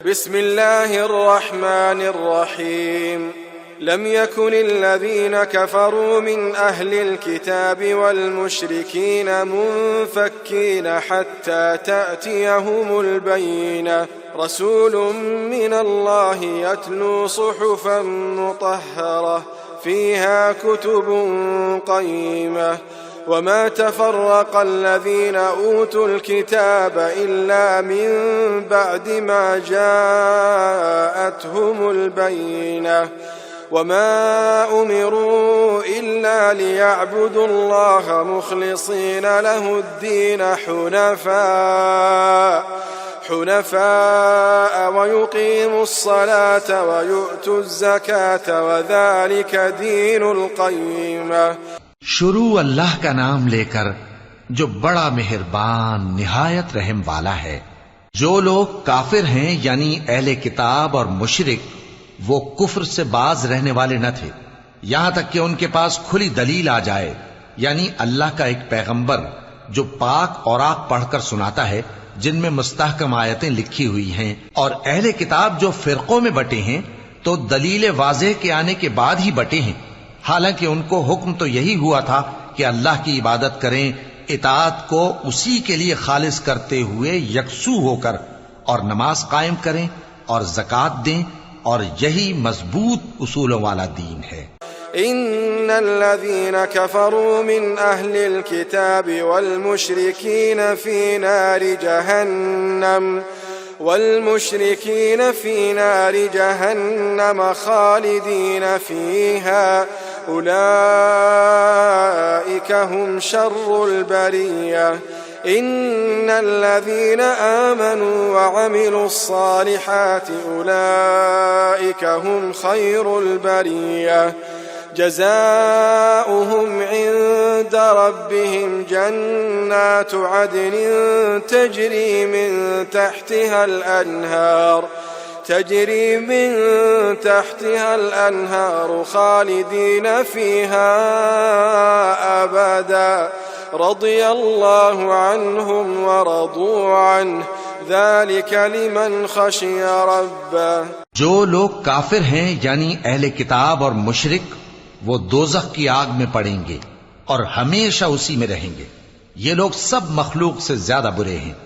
बिस्मिल्लाहिर्रहमानिर्रहीम। लम यकुनिल्लज़ीन कफ़रू मिन अहलिल किताबि वल मुश्रिकीन मुनफ़क्कीन हत्ता तअतियहुमुल बय्यिनह रसूलुम मिनल्लाहि यत्लू सुहुफ़न मुतहहरह फ़ीहा कुतुबुन क़य्यिमह वमा तफ़र्रक़ अल्लज़ीन ऊतुल किताब इल्ला मिन बअदि मा जाअतहुमुल बय्यिनह वमा उमिरू इल्ला लियअब्दुल्लाह मुख़लिसीन लहुद्दीन हुनफ़ाअ वयुक़ीमुस्सलात वयु'तुज़्ज़कात वज़ालिक दीनुल क़य्यिमह। शुरू अल्लाह का नाम लेकर जो बड़ा मेहरबान निहायत रहम वाला है। जो लोग काफिर हैं यानी अहले किताब और मुशरिक, वो कुफ्र से बाज रहने वाले न थे यहां तक कि उनके पास खुली दलील आ जाए, यानी अल्लाह का एक पैगंबर जो पाक और आक पढ़कर सुनाता है जिनमें मुस्तहकम आयतें लिखी हुई हैं। और अहले किताब जो फिरकों में बटे हैं तो दलील वाज़ेह के आने के बाद ही बटे हैं। हालांकि उनको हुक्म तो यही हुआ था कि अल्लाह की इबादत करें, इताअत को उसी के लिए खालिस करते हुए यकसू होकर, और नमाज कायम करें और ज़कात दें, और यही मजबूत उसूलों वाला दीन है। इन्नल्लज़ीन कफ़रू मिन अहलिल किताबि वल मुश्रिकीन फी नारि जहन्नम खालिदीन फीहा उलाइक हुम शर्रुल बरिय्यह। इन्नल्लज़ीन आमनू वअमिलुस्सालिहाति उलाइक हुम खैरुल बरिय्यह। जज़ाउहुम इन्द रब्बिहिम जन्नातु अदनिन तजरी मिन तहतिहा الأنهار खालिदीन फीहा अबदा रज़िय अल्लाहु अन्हुम व रज़ू अन्हु ज़ालिक लिमन खशिय रब्बह। जो लोग काफिर हैं यानी अहले किताब और मुशरिक, वो दोज़ख की आग में पड़ेंगे और हमेशा उसी में रहेंगे। ये लोग सब मखलूक से ज्यादा बुरे हैं।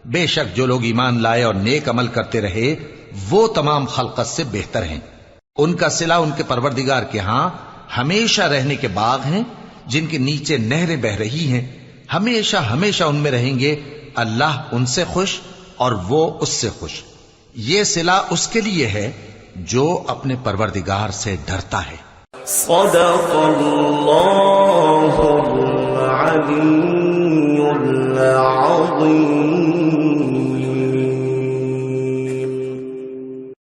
बेशक जो लोग ईमान लाए और नेक अमल करते रहे वो तमाम खल्क़त से बेहतर हैं। उनका सिला उनके परवरदिगार के यहां हमेशा रहने के बाग हैं जिनके नीचे नहरें बह रही हैं। हमेशा हमेशा उनमें रहेंगे। अल्लाह उनसे खुश और वो उससे खुश। ये सिला उसके लिए है जो अपने परवरदिगार से डरता है। सदक़ल्लाहुल अलीयुल अज़ीम।